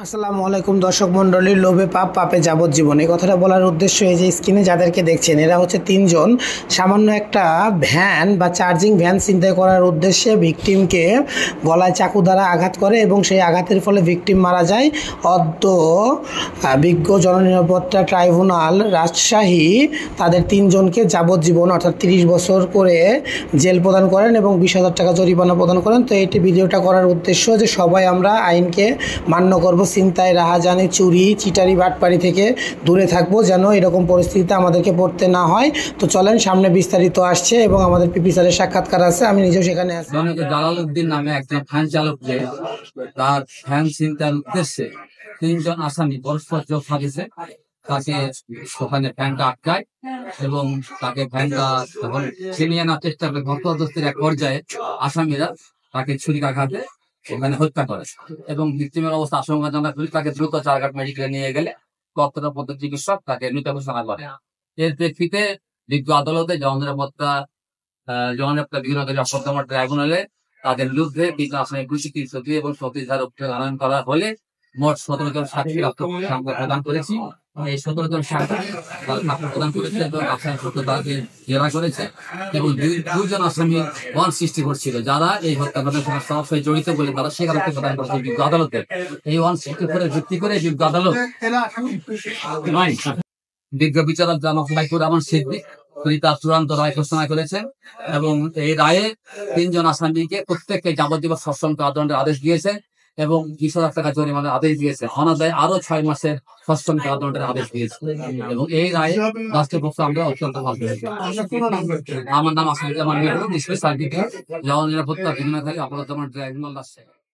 আসসালামু আলাইকুম দর্শক মণ্ডলী। লোভে পাপ পাপে যাবজ্জীবন, এই কথাটা বলার উদ্দেশ্য এই যে স্ক্রিনে যাদেরকে দেখছেন এরা হচ্ছে তিনজন সামান্য একটা ভ্যান বা চার্জিং ভ্যান ছিনতাই করার উদ্দেশ্যে ভিকটিমকে গলায় চাকু দ্বারা আঘাত করে এবং সেই আঘাতের ফলে ভিকটিম মারা যায়। বিজ্ঞ জননিরাপত্তা ট্রাইব্যুনাল রাজশাহী তাদের তিনজনকে যাবজ্জীবন অর্থাৎ 30 বছর করে জেল প্রদান করেন এবং 20,000 টাকা জরিমানা প্রদান করেন। তো এইটি ভিডিওটা করার উদ্দেশ্য যে সবাই আমরা আইনকে মান্য করব, ছিনতাই, রাহাজানি, চুরি, চিটারি, বাটপাড়ি থেকে দূরে থাকবো যেন এরকম পরিস্থিতিতে আমাদেরকে পড়তে না হয়। তো চলেন, সামনে বিস্তারিত আসছে এবং আমাদের পিপি স্যারের সাক্ষাৎকার আছে, আমি নিজেও সেখানে আছি। জালালউদ্দিন নামে একজন ভ্যান চালককে তার ভ্যান ছিনতাইয়ের উদ্দেশ্যে তিনজন আসামি পরস্পর যোগ সাজিয়েছে। তাকে ওখানে ভ্যানটা আটকায় এবং তাকে ভ্যানটা যখন ছিনিয়ে আনার চেষ্টা করে ধস্তাধস্তির এক পর্যায়ে আসামিরা তাকে ছুরিকাঘাতে ওখানে হত্যা করে এবং ভিক্টিমের অবস্থা আশঙ্কাজনক হলে তাকে দ্রুত চারঘাট মেডিকেলে নিয়ে গেলে কর্তব্যরত চিকিৎসক তাকে মৃত ঘোষণা করে। এর প্রেক্ষিতে বিজ্ঞ আদালতে জননিরাপত্তা বিঘ্নকারী অপরাধ ট্রাইব্যুনালে তাদের বিরুদ্ধে তিনজন আসামি ২২ এবং ৩৭ ধারা আনয়ন করা হলে মোট ১৭ জন সাক্ষী প্রদান করেছি। এই ১৭ জন সাক্ষী সাক্ষ্য প্রদান করেছে এবং আসামি সত্যতাকে জেরা করেছে এবং দুইজন আসামি 160 করছিল যারা এই হত্যাকাণ্ডের সঙ্গে সরাসরি জড়িত বলে তারা স্বীকারোক্তি প্রদান করেছে বিজ্ঞ আদালতে। এই 164 ভিত্তি করে বিজ্ঞ আদালত বিজ্ঞ বিচারক জনাব সাইফুর রহমান সিদ্দিক তিনি তার চূড়ান্ত রায় ঘোষণা করেছেন এবং এই রায়ে তিনজন আসামিকে প্রত্যেককে যাবজ্জীবন সশ্রম কারাদণ্ডের আদেশ দিয়েছে এবং 20,000 টাকা জরিমানার আদেশ দিয়েছে। অনাদায়ে আরো 6 মাসের সশ্রম কারাদণ্ডের আদেশ দিয়েছে এবং এই রায়ে রাষ্ট্রের পক্ষে আমরা অত্যন্ত ভালো পেয়েছি। আমার নাম আসাদুজ্জামান মিঠু, স্পেশাল ডিপি জননিরাপত্তা বিঘ্নকারী অপরাধ ট্রাইব্যুনাল রাজশাহী।